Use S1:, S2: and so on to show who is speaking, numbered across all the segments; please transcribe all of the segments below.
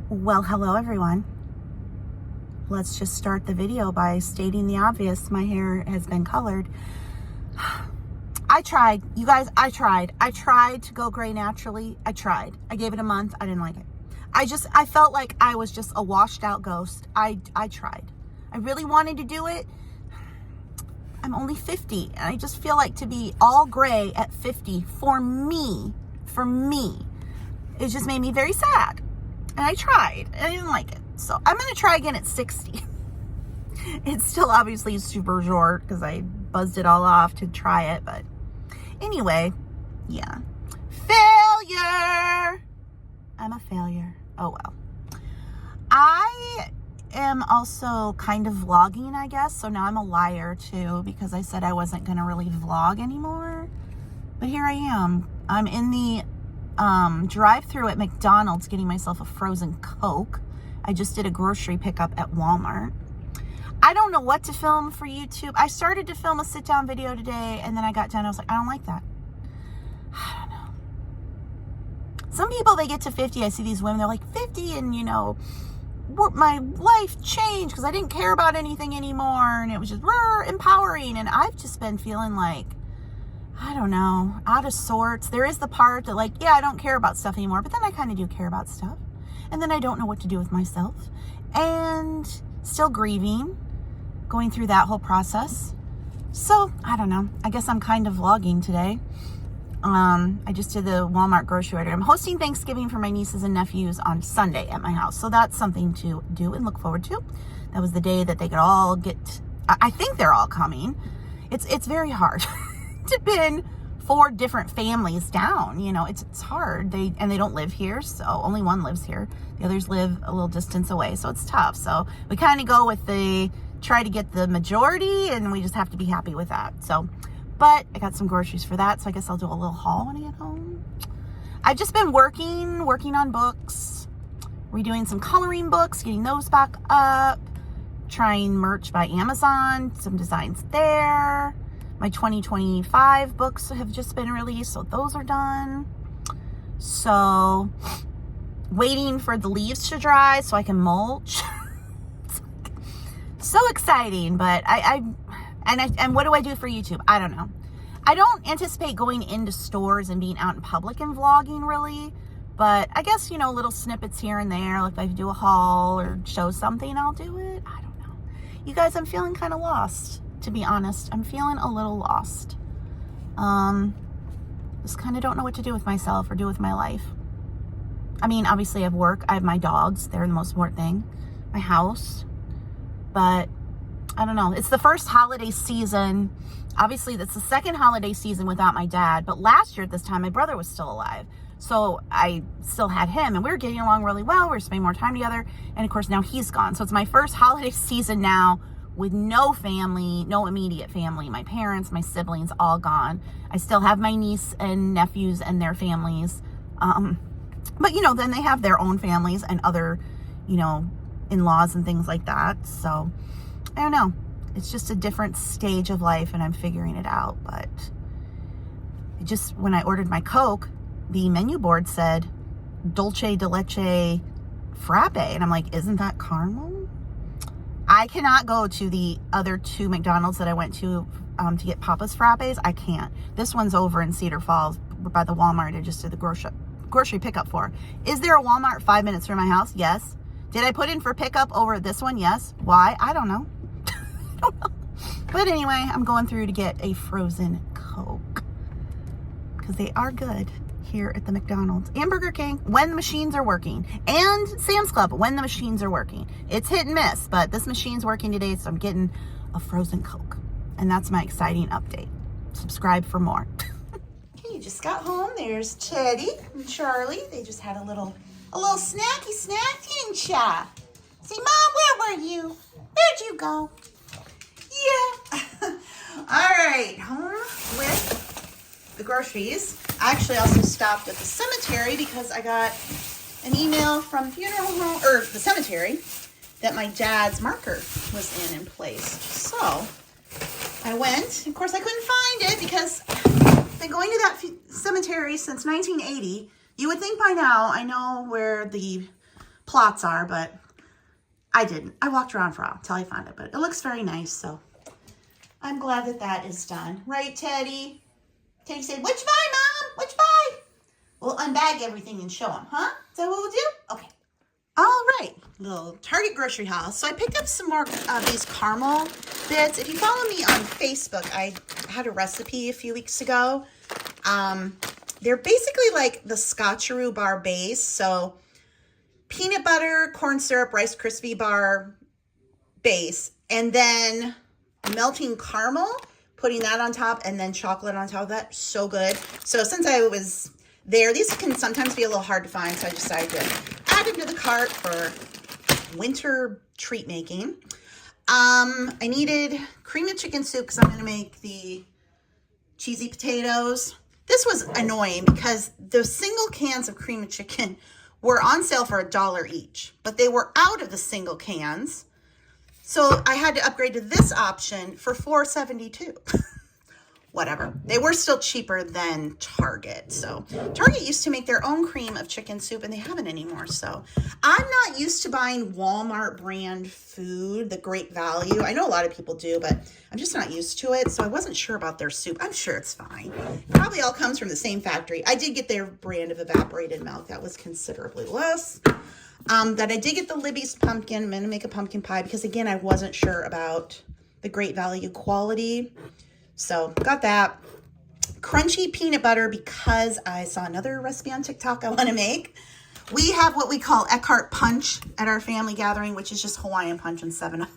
S1: Well, hello everyone. Let's just start the video by stating the obvious. My hair has been colored. I tried, you guys, I tried to go gray naturally. I tried. I gave it a month. I didn't like it. I felt like I was just a washed out ghost. I tried. I really wanted to do it. I'm only 50 and I just feel like to be all gray at 50 for me, it just made me very sad. And I tried and I didn't like it. So I'm going to try again at 60. It's still obviously super short because I buzzed it all off to try it. But anyway, yeah. Failure. I'm a failure. Oh, well. I am also kind of vlogging, I guess. So now I'm a liar too because I said I wasn't going to really vlog anymore. But here I am. I'm in the drive-through at McDonald's getting myself a frozen Coke. I just did a grocery pickup at Walmart. I don't know what to film for YouTube. I started to film a sit-down video today, and then I got done. I was like, I don't like that. I don't know. Some people, they get to 50. I see these women, they're like 50, and you know, my life changed because I didn't care about anything anymore, and it was just empowering. And I've just been feeling like, I don't know, out of sorts. There is the part that like, yeah, I don't care about stuff anymore, but then I kind of do care about stuff. And then I don't know what to do with myself. And still grieving, going through that whole process. So, I don't know. I guess I'm kind of vlogging today. I just did the Walmart grocery order. I'm hosting Thanksgiving for my nieces and nephews on Sunday at my house. So that's something to do and look forward to. That was the day that they could all get, I think they're all coming. It's very hard. To pin 4 different families down, you know, it's hard. They don't live here, so only one lives here. The others live a little distance away, so it's tough. So we kind of go with try to get the majority, and we just have to be happy with that. So, but I got some groceries for that, so I guess I'll do a little haul when I get home. I've just been working on books, redoing some coloring books, getting those back up, trying merch by Amazon, some designs there. My 2025 books have just been released, so those are done. So, waiting for the leaves to dry so I can mulch. So exciting, but and what do I do for YouTube? I don't know. I don't anticipate going into stores and being out in public and vlogging really, but I guess, you know, little snippets here and there, like if I do a haul or show something, I'll do it. I don't know. You guys, I'm feeling kind of lost. To be honest, I'm feeling a little lost. Just kind of don't know what to do with myself or do with my life. I mean, obviously I have work. I have my dogs. They're the most important thing. My house. But I don't know. It's the first holiday season. Obviously, that's the second holiday season without my dad. But last year at this time, my brother was still alive. So I still had him. And we were getting along really well. We were spending more time together. And of course, now he's gone. So it's my first holiday season now with no family, no immediate family. My parents, my siblings, all gone. I still have my niece and nephews and their families. But, you know, then they have their own families and other, you know, in-laws and things like that. So, I don't know. It's just a different stage of life and I'm figuring it out. But just when I ordered my Coke, the menu board said Dulce de Leche Frappe. And I'm like, isn't that caramel? I cannot go to the other 2 McDonald's that I went to get Papa's Frappes. I can't. This one's over in Cedar Falls by the Walmart I just did the grocery pickup for. Is there a Walmart 5 minutes from my house? Yes. Did I put in for pickup over this one? Yes. Why? I don't know. I don't know. But anyway, I'm going through to get a frozen Coke because they are good here at the McDonald's and Burger King when the machines are working, and Sam's Club when the machines are working. It's hit and miss, but this machine's working today, so I'm getting a frozen Coke. And that's my exciting update. Subscribe for more. Okay, you just got home. There's Teddy and Charlie. They just had a little snacky snack, didn't ya? Say, Mom, where were you? Where'd you go? Yeah. All right, home with the groceries. I actually also stopped at the cemetery because I got an email from funeral home or the cemetery that my dad's marker was in placed. So I went. Of course, I couldn't find it because I've been going to that cemetery since 1980. You would think by now I know where the plots are, but I didn't. I walked around for a while until I found it, but it looks very nice, so I'm glad that that is done. Right, Teddy? Teddy said, which buy, Mom? Which buy? We'll unbag everything and show them, huh? Is that what we'll do? Okay. All right, little Target grocery haul. So I picked up some more of these caramel bits. If you follow me on Facebook, I had a recipe a few weeks ago. They're basically like the Scotcheroo bar base. So peanut butter, corn syrup, Rice Krispie bar base, and then melting caramel, putting that on top, and then chocolate on top of that. So good. So since I was there, these can sometimes be a little hard to find, so I decided to add them to the cart for winter treat making. I needed cream of chicken soup because I'm going to make the cheesy potatoes. This was annoying because the single cans of cream of chicken were on sale for $1 each, but they were out of the single cans. So I had to upgrade to this option for $4.72. Whatever. They were still cheaper than Target. So Target used to make their own cream of chicken soup and they haven't anymore. So I'm not used to buying Walmart brand food, the Great Value. I know a lot of people do, but I'm just not used to it. So I wasn't sure about their soup. I'm sure it's fine. Probably all comes from the same factory. I did get their brand of evaporated milk. That was considerably less. That I did get the Libby's pumpkin. I'm going to make a pumpkin pie because, again, I wasn't sure about the Great Value quality. So got that. Crunchy peanut butter because I saw another recipe on TikTok I want to make. We have what we call Eckhart Punch at our family gathering, which is just Hawaiian Punch and 7-Up.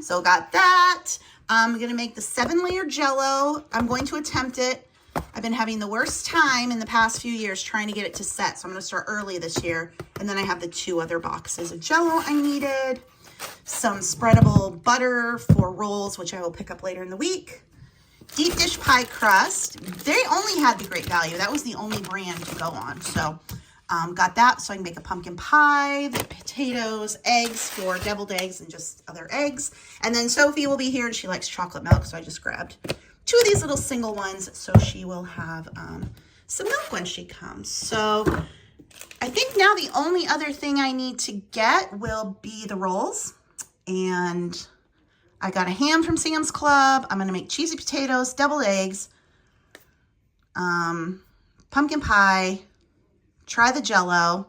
S1: So got that. I'm going to make the 7-layer Jell-O. I'm going to attempt it. I've been having the worst time in the past few years trying to get it to set. So I'm going to start early this year. And then I have the 2 other boxes of Jell-O I needed. Some spreadable butter for rolls, which I will pick up later in the week. Deep dish pie crust. They only had the Great Value. That was the only brand to go on. So got that so I can make a pumpkin pie, the potatoes, eggs for deviled eggs and just other eggs. And then Sophie will be here and she likes chocolate milk. So I just grabbed 2 of these little single ones so she will have some milk when she comes. So I think now the only other thing I need to get will be the rolls. And I got a ham from Sam's Club. I'm going to make cheesy potatoes, deviled eggs, pumpkin pie, try the Jell-O.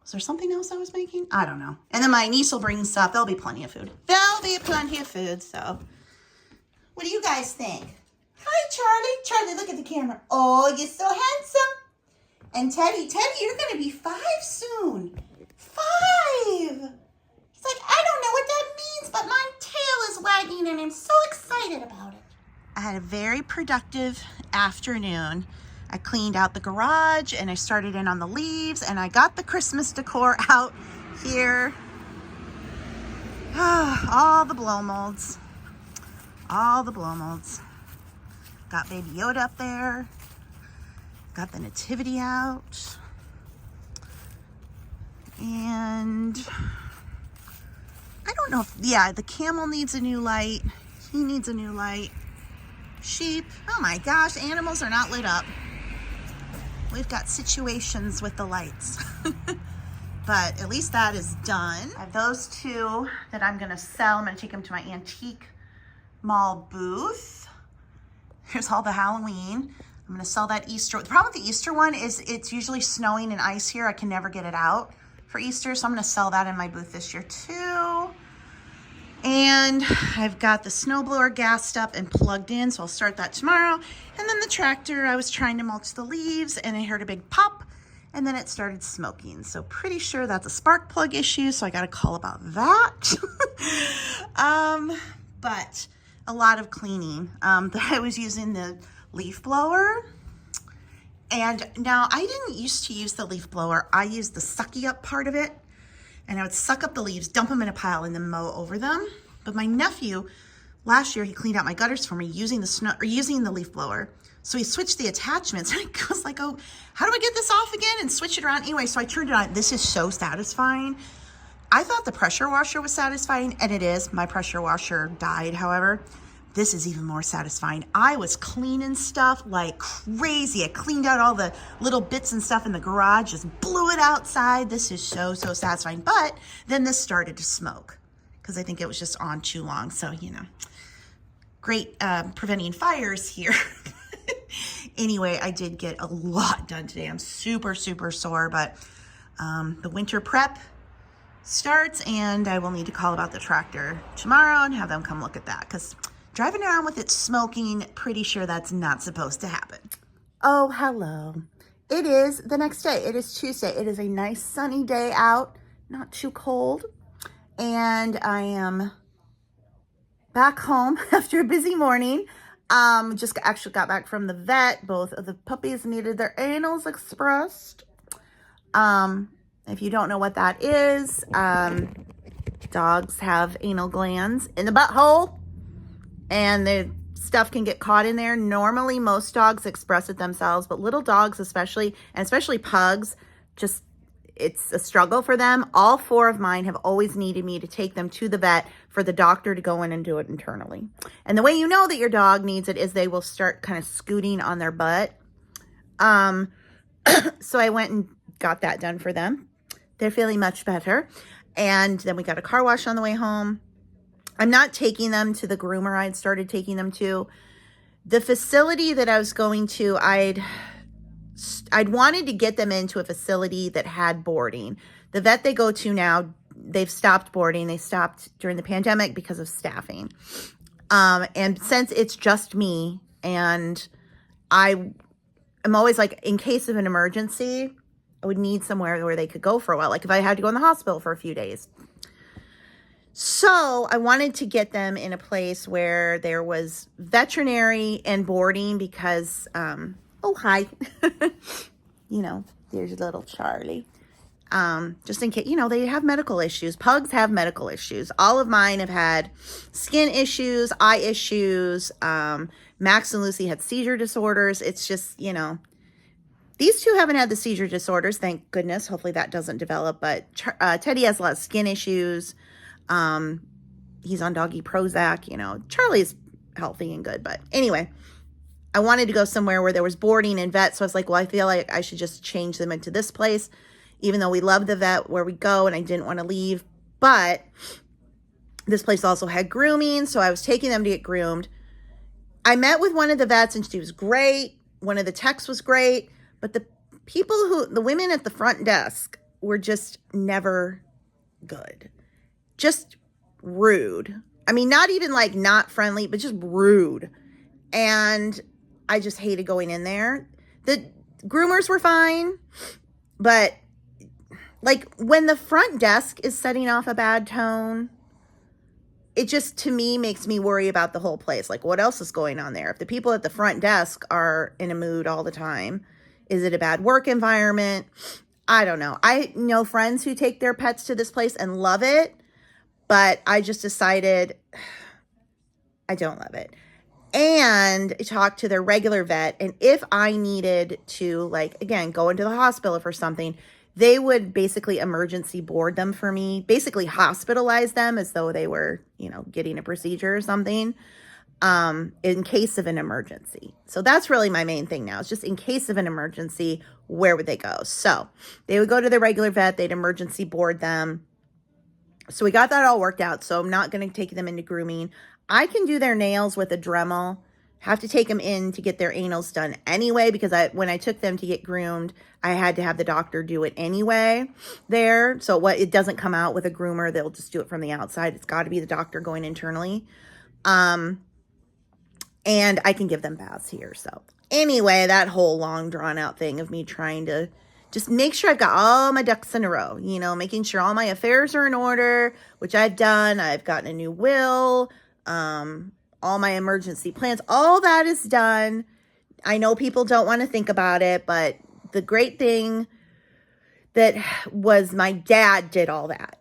S1: Was there something else I was making? I don't know. And then my niece will bring stuff. There'll be plenty of food. There'll be plenty of food. So what do you guys think? Hi, Charlie. Charlie, look at the camera. Oh, you're so handsome. And Teddy, you're going to be 5 soon. 5. He's like, I don't know what that means, but my tail is wagging and I'm so excited about it. I had a very productive afternoon. I cleaned out the garage and I started in on the leaves and I got the Christmas decor out here. All the blow molds. All the blow molds. Got Baby Yoda up there. Got the nativity out. And I don't know if, yeah, the camel needs a new light. He needs a new light. Sheep, oh my gosh, animals are not lit up. We've got situations with the lights. But at least that is done. I have those 2 that I'm gonna sell. I'm gonna take them to my antique mall booth. Here's all the Halloween. I'm gonna sell that Easter. The problem with the Easter one is it's usually snowing and ice here. I can never get it out for Easter, so I'm gonna sell that in my booth this year too. And I've got the snowblower gassed up and plugged in, so I'll start that tomorrow. And then the tractor, I was trying to mulch the leaves and I heard a big pop and then it started smoking. So pretty sure that's a spark plug issue, so I got a call about that. But a lot of cleaning. I was using the leaf blower. And now I didn't used to use the leaf blower. I used the sucky up part of it. And I would suck up the leaves, dump them in a pile, and then mow over them. But my nephew, last year, he cleaned out my gutters for me using the leaf blower. So he switched the attachments. And I was like, oh, how do I get this off again and switch it around? Anyway, so I turned it on. This is so satisfying. I thought the pressure washer was satisfying, and it is. My pressure washer died, however. this is even more satisfying. I was cleaning stuff like crazy. I cleaned out all the little bits and stuff in the garage, just blew it outside. This is so satisfying. But then this started to smoke because I think it was just on too long. So, you know, great preventing fires here. Anyway, I did get a lot done today. I'm super sore, but the winter prep starts and I will need to call about the tractor tomorrow and have them come look at that because driving around with it smoking, pretty sure that's not supposed to happen. Oh, hello. It is the next day. It is Tuesday. It is a nice sunny day out, not too cold. And I am back home after a busy morning. Just actually got back from the vet. Both of the puppies needed their anals expressed. If you don't know what that is, dogs have anal glands in the butthole. And the stuff can get caught in there. Normally, most dogs express it themselves, but little dogs especially, and especially pugs, just it's a struggle for them. All 4 of mine have always needed me to take them to the vet for the doctor to go in and do it internally. And the way you know that your dog needs it is they will start kind of scooting on their butt. So I went and got that done for them. They're feeling much better. And then we got a car wash on the way home. I'm not taking them to the groomer I'd started taking them to. The facility that I was going to, I'd wanted to get them into a facility that had boarding. The vet they go to now, they've stopped boarding. They stopped during the pandemic because of staffing. And since it's just me, and I'm always like, in case of an emergency, I would need somewhere where they could go for a while. Like if I had to go in the hospital for a few days. So I wanted to get them in a place where there was veterinary and boarding because, oh, hi. You know, there's little Charlie. Just in case, you know, they have medical issues. Pugs have medical issues. All of mine have had skin issues, eye issues. Max and Lucy had seizure disorders. It's just, you know, these 2 haven't had the seizure disorders, thank goodness. Hopefully that doesn't develop. But Teddy has a lot of skin issues. He's on doggy Prozac, you know. Charlie's healthy and good, but anyway, I wanted to go somewhere where there was boarding and vet. So I was like, well, I feel like I should just change them into this place, even though we love the vet where we go and I didn't want to leave. But this place also had grooming. So I was taking them to get groomed. I met with one of the vets and she was great. One of the techs was great, but the women at the front desk were just never good. Just rude. I mean, not even like not friendly, but just rude. And I just hated going in there. The groomers were fine, but like when the front desk is setting off a bad tone, it just, to me, makes me worry about the whole place. Like what else is going on there? If the people at the front desk are in a mood all the time, is it a bad work environment? I don't know. I know friends who take their pets to this place and love it. But I just decided I don't love it. And I talked to their regular vet. And if I needed to, like, again, go into the hospital for something, they would basically emergency board them for me, basically hospitalize them as though they were, you know, getting a procedure or something, in case of an emergency. So that's really my main thing now. It's just in case of an emergency, where would they go? So they would go to their regular vet. They'd emergency board them. So we got that all worked out. So I'm not going to take them into grooming. I can do their nails with a Dremel. Have to take them in to get their anals done anyway, because when I took them to get groomed, I had to have the doctor do it anyway there. So it doesn't come out with a groomer. They'll just do it from the outside. It's got to be the doctor going internally. And I can give them baths here. So anyway, that whole long drawn out thing of me trying to just make sure I've got all my ducks in a row, you know, making sure all my affairs are in order, which I've done. I've gotten a new will, all my emergency plans, all that is done. I know people don't want to think about it, but the great thing that was my dad did all that.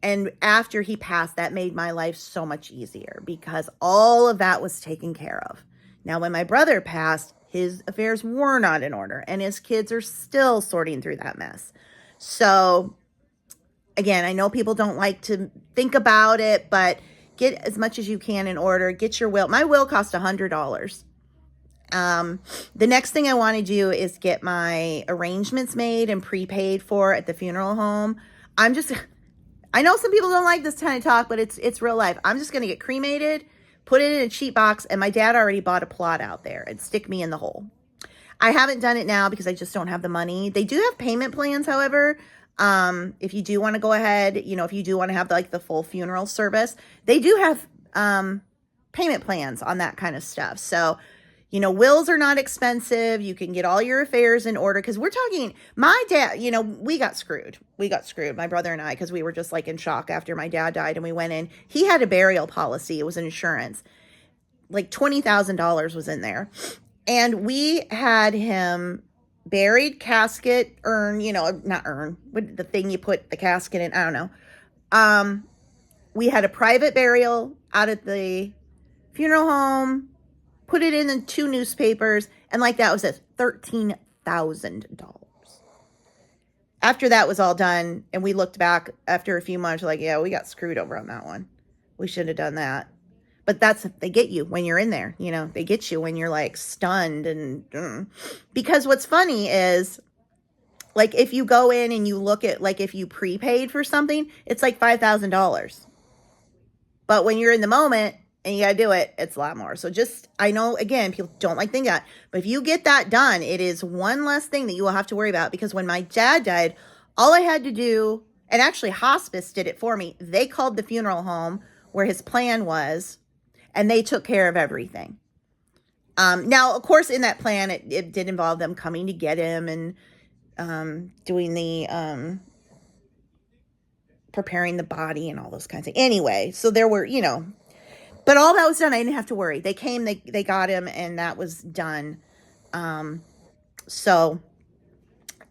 S1: And after he passed, that made my life so much easier because all of that was taken care of. Now, when my brother passed, his affairs were not in order and his kids are still sorting through that mess. So again, I know people don't like to think about it, but get as much as you can in order. Get your will. My will cost $100. The next thing I want to do is get my arrangements made and prepaid for at the funeral home. I know some people don't like this kind of talk, but it's real life. I'm just going to get cremated, put it in a cheap box, and my dad already bought a plot out there and stick me in the hole. I haven't done it now because I just don't have the money. They do have payment plans, however. If you do want to go ahead, if you do want to have like the full funeral service, they do have payment plans on that kind of stuff. So, wills are not expensive. You can get all your affairs in order, because we're talking, my dad, we got screwed. My brother and I, because we were just like in shock after my dad died, and we went in. He had a burial policy. It was an insurance. Like $20,000 was in there. And we had him buried, casket, urn, not urn, the thing you put the casket in, I don't know. We had a private burial out at the funeral home, put it in the 2 newspapers, and like that was it, $13,000. After that was all done, and we looked back after a few months, like, yeah, we got screwed over on that one. We should have done that. But they get you when you're in there, they get you when you're like stunned. Because what's funny is, like, if you go in and you look at, like, if you prepaid for something, it's like $5,000. But when you're in the moment and you got to do it, it's a lot more. So I know, again, people don't like thinking that, but if you get that done, it is one less thing that you will have to worry about. Because when my dad died, all I had to do, and actually hospice did it for me, they called the funeral home where his plan was, and they took care of everything. Now, of course, in that plan, it did involve them coming to get him and doing the preparing the body and all those kinds of things. Anyway, so there were, but all that was done. I didn't have to worry. They came, they got him, and that was done. So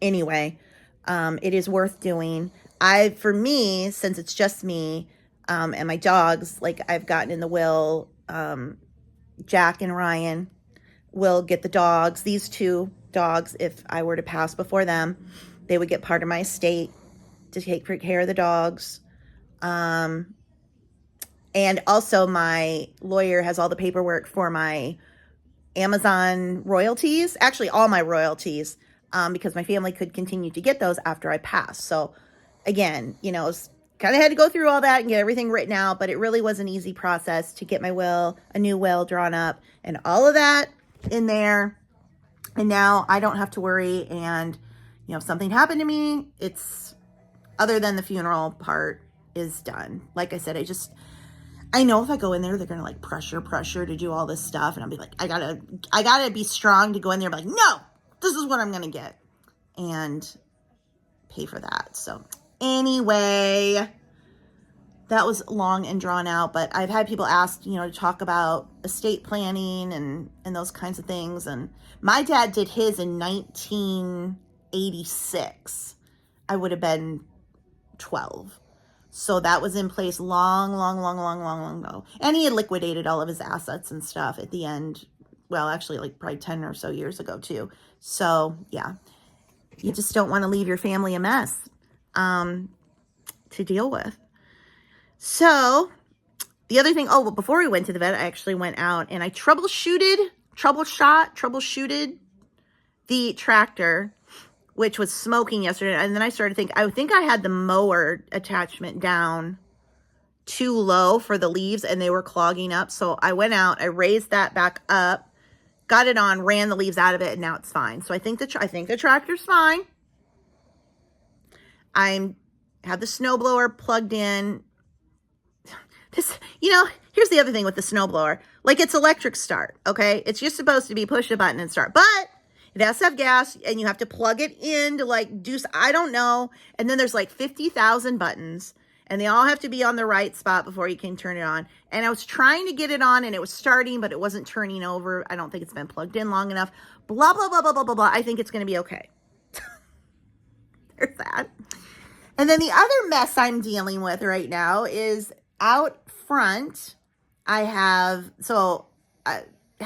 S1: anyway, it is worth doing. For me, since it's just me, and my dogs, like, I've gotten in the will, Jack and Ryan will get the dogs. These 2 dogs, if I were to pass before them, they would get part of my estate to take care of the dogs. And also my lawyer has all the paperwork for my Amazon royalties, actually all my royalties, because my family could continue to get those after I pass. So again, kind of had to go through all that and get everything written out, but it really was an easy process to get my will, a new will drawn up, and all of that in there. And now I don't have to worry. And, if something happened to me, it's, other than the funeral part, is done. Like I said, I know if I go in there, they're going to like pressure to do all this stuff. And I'll be like, I gotta be strong to go in there and be like, no, this is what I'm going to get, and pay for that. So anyway, that was long and drawn out, but I've had people ask, to talk about estate planning and those kinds of things. And my dad did his in 1986. I would have been 12. So that was in place long ago. And he had liquidated all of his assets and stuff at the end. Well, actually, like probably 10 or so years ago too. So yeah, you just don't want to leave your family a mess to deal with. So the other thing, but before we went to the vet, I actually went out and I troubleshooted the tractor, which was smoking yesterday. And then I started thinking, I think I had the mower attachment down too low for the leaves and they were clogging up. So I went out, I raised that back up, got it on, ran the leaves out of it, and now it's fine. So I think the tractor's fine. I have the snowblower plugged in. Here's the other thing with the snowblower. Like, it's electric start, okay? It's just supposed to be push a button and start. But it has to have gas, and you have to plug it in to, like, do, I don't know. And then there's, like, 50,000 buttons, and they all have to be on the right spot before you can turn it on. And I was trying to get it on, and it was starting, but it wasn't turning over. I don't think it's been plugged in long enough. Blah, blah, blah, blah, blah, blah, blah. I think it's going to be okay. There's that. And then the other mess I'm dealing with right now is out front. I have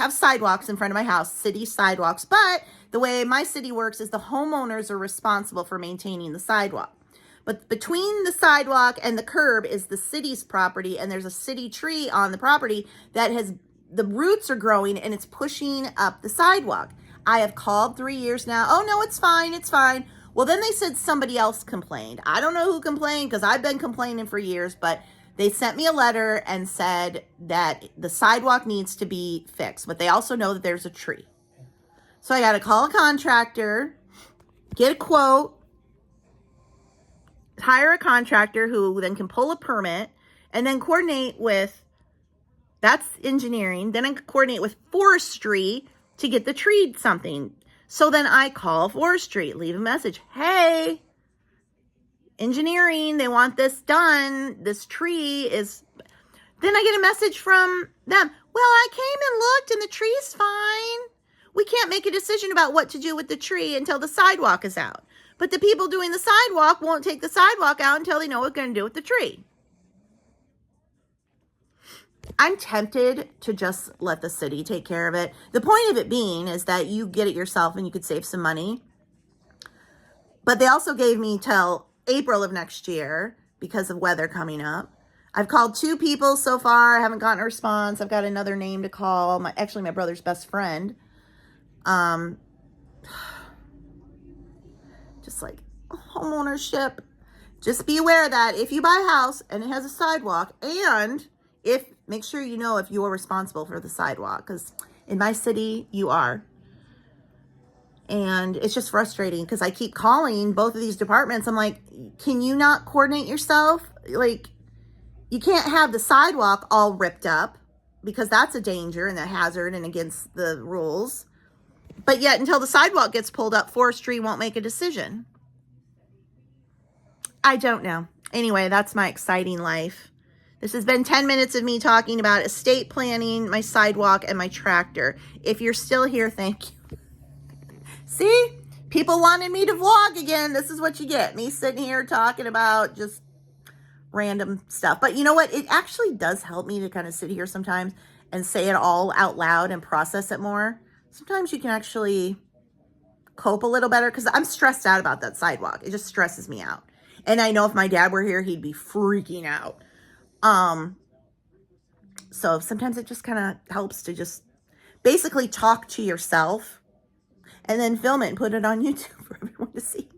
S1: sidewalks in front of my house, city sidewalks, but the way my city works is the homeowners are responsible for maintaining the sidewalk. But between the sidewalk and the curb is the city's property, and there's a city tree on the property that has, the roots are growing and it's pushing up the sidewalk. I have called 3 years now. Oh no, it's fine, it's fine. Well, then they said somebody else complained. I don't know who complained because I've been complaining for years, but they sent me a letter and said that the sidewalk needs to be fixed, but they also know that there's a tree. So I got to call a contractor, get a quote, hire a contractor who then can pull a permit, and then coordinate with, that's engineering, then I coordinate with forestry to get the tree something. So then I call forestry, leave a message. Hey, engineering, they want this done. This tree is, then I get a message from them. Well, I came and looked and the tree's fine. We can't make a decision about what to do with the tree until the sidewalk is out. But the people doing the sidewalk won't take the sidewalk out until they know what they're going to do with the tree. I'm tempted to just let the city take care of it. The point of it being is that you get it yourself and you could save some money. But they also gave me till April of next year because of weather coming up. I've called 2 people so far. I haven't gotten a response. I've got another name to call. Actually, my brother's best friend. Just like homeownership. Just be aware that if you buy a house and it has a sidewalk, and make sure you know if you are responsible for the sidewalk, because in my city you are. And it's just frustrating because I keep calling both of these departments. I'm like, can you not coordinate yourself? Like, you can't have the sidewalk all ripped up because that's a danger and a hazard and against the rules. But yet until the sidewalk gets pulled up, forestry won't make a decision. I don't know. Anyway, that's my exciting life. This has been 10 minutes of me talking about estate planning, my sidewalk, and my tractor. If you're still here, thank you. See? People wanted me to vlog again. This is what you get. Me sitting here talking about just random stuff. But you know what? It actually does help me to kind of sit here sometimes and say it all out loud and process it more. Sometimes you can actually cope a little better because I'm stressed out about that sidewalk. It just stresses me out. And I know if my dad were here, he'd be freaking out. So sometimes it just kind of helps to just basically talk to yourself and then film it and put it on YouTube for everyone to see.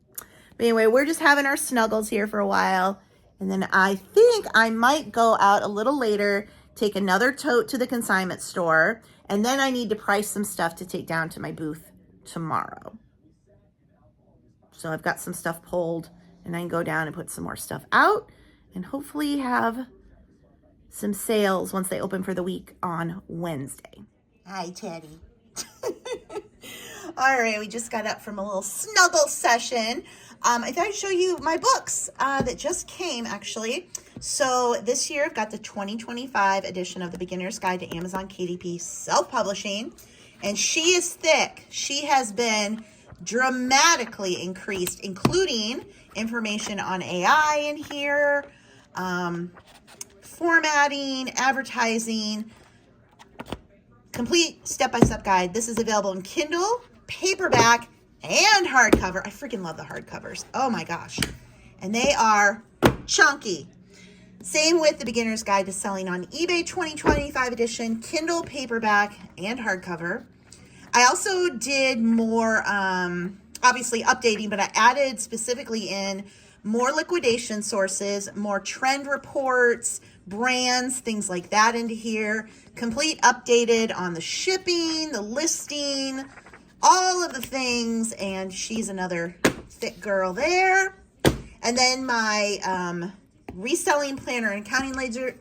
S1: But anyway, we're just having our snuggles here for a while. And then I think I might go out a little later, take another tote to the consignment store. And then I need to price some stuff to take down to my booth tomorrow. So I've got some stuff pulled and I can go down and put some more stuff out and hopefully have some sales once they open for the week on Wednesday. Hi, Teddy. All right, we just got up from a little snuggle session. I thought I'd show you my books that just came, actually. So this year, I've got the 2025 edition of The Beginner's Guide to Amazon KDP Self-Publishing. And she is thick. She has been dramatically increased, including information on AI in here, formatting, advertising, complete step-by-step guide. This is available in Kindle, paperback, and hardcover. I freaking love the hardcovers. Oh my gosh. And they are chunky. Same with the Beginner's Guide to Selling on eBay 2025 edition, Kindle, paperback, and hardcover. I also did more, obviously updating, but I added specifically in more liquidation sources, more trend reports, brands, things like that into here. Complete updated on the shipping, the listing, all of the things, and she's another thick girl there. And then my reselling planner and accounting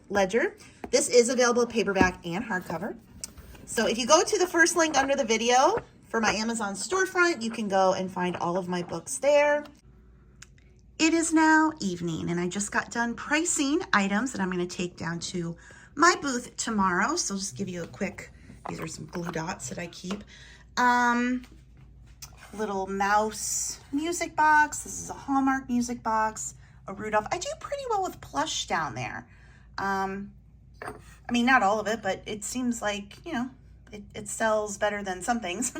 S1: ledger. This is available paperback and hardcover. So if you go to the first link under the video for my Amazon storefront, you can go and find all of my books there. It is now evening and I just got done pricing items that I'm going to take down to my booth tomorrow. So I'll just give you a quick, these are some glue dots that I keep. Little mouse music box. This is a Hallmark music box, a Rudolph. I do pretty well with plush down there. I mean, not all of it, but it seems like, you know, it sells better than some things.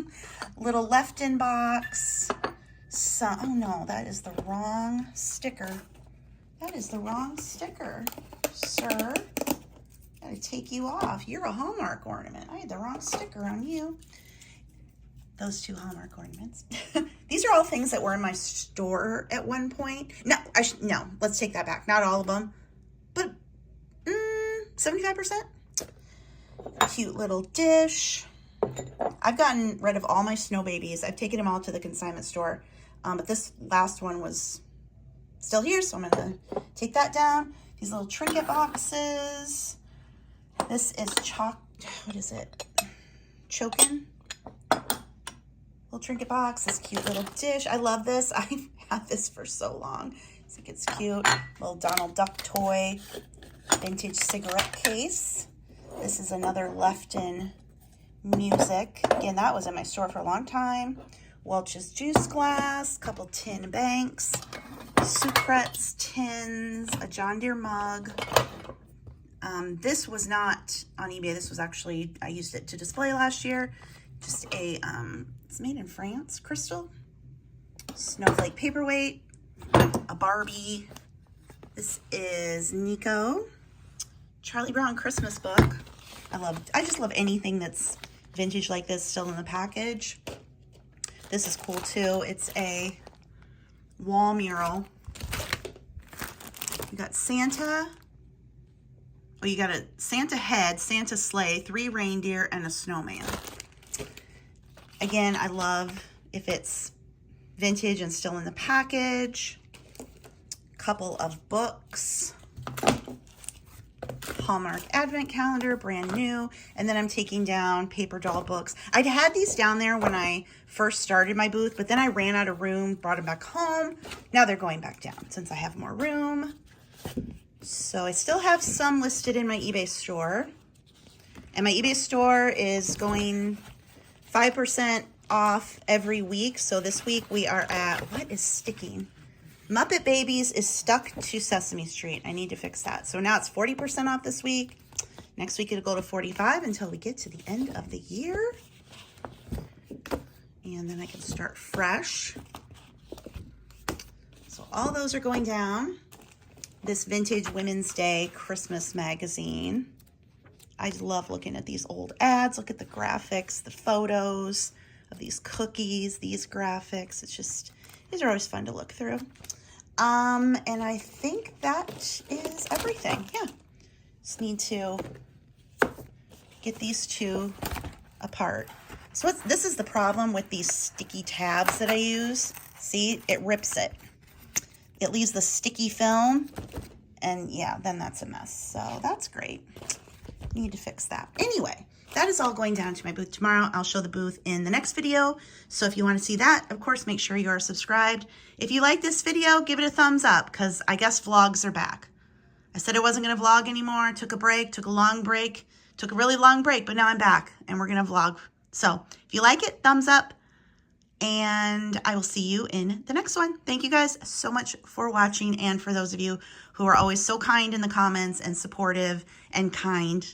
S1: Little Lefton box, some, oh no, that is the wrong sticker. That is the wrong sticker, sir. Gotta take you off. You're a Hallmark ornament. I had the wrong sticker on you. Those two Hallmark ornaments. These are all things that were in my store at one point. No, no, let's take that back. Not all of them, but 75%. Cute little dish. I've gotten rid of all my snow babies. I've taken them all to the consignment store, but this last one was still here, so I'm gonna take that down. These little trinket boxes. This is what is it? Chokin'? Little trinket box, this cute little dish. I love this. I've had this for so long. I think it's cute. Little Donald Duck toy. Vintage cigarette case. This is another Lefton music. Again, that was in my store for a long time. Welch's juice glass, couple tin banks, Sucrets tins, a John Deere mug. This was not on eBay. This was actually, I used it to display last year. Just a, it's made in France, crystal. Snowflake paperweight, a Barbie. This is Nico. Charlie Brown Christmas book. I just love anything that's vintage like this still in the package. This is cool too. It's a wall mural. You got Santa. Oh, you got a Santa head, Santa sleigh, 3 reindeer, and a snowman. Again, I love if it's vintage and still in the package. Couple of books. Hallmark Advent Calendar, brand new. And then I'm taking down paper doll books. I'd had these down there when I first started my booth, but then I ran out of room, brought them back home. Now they're going back down since I have more room. So I still have some listed in my eBay store. And my eBay store is going 5% off every week. So this week we are at, what is sticking? Muppet Babies is stuck to Sesame Street. I need to fix that. So now it's 40% off this week. Next week it'll go to 45 until we get to the end of the year. And then I can start fresh. So all those are going down. This Vintage Women's Day Christmas magazine. I love looking at these old ads. Look at the graphics, the photos of these cookies, these graphics. It's just, these are always fun to look through. And I think that is everything. Yeah. Just need to get these two apart. So this is the problem with these sticky tabs that I use. See, it rips it. It leaves the sticky film, and yeah, then that's a mess. So that's great. Need to fix that. Anyway, that is all going down to my booth tomorrow. I'll show the booth in the next video. So if you want to see that, of course, make sure you are subscribed. If you like this video, give it a thumbs up, because I guess vlogs are back. I said I wasn't going to vlog anymore. Took a break, took a long break, took a really long break, but now I'm back and we're going to vlog. So if you like it, thumbs up. And I will see you in the next one. Thank you guys so much for watching. And for those of you who are always so kind in the comments and supportive and kind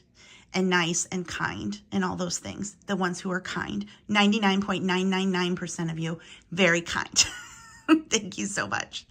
S1: and nice and kind and all those things. The ones who are kind. 99.999% of you, very kind. Thank you so much.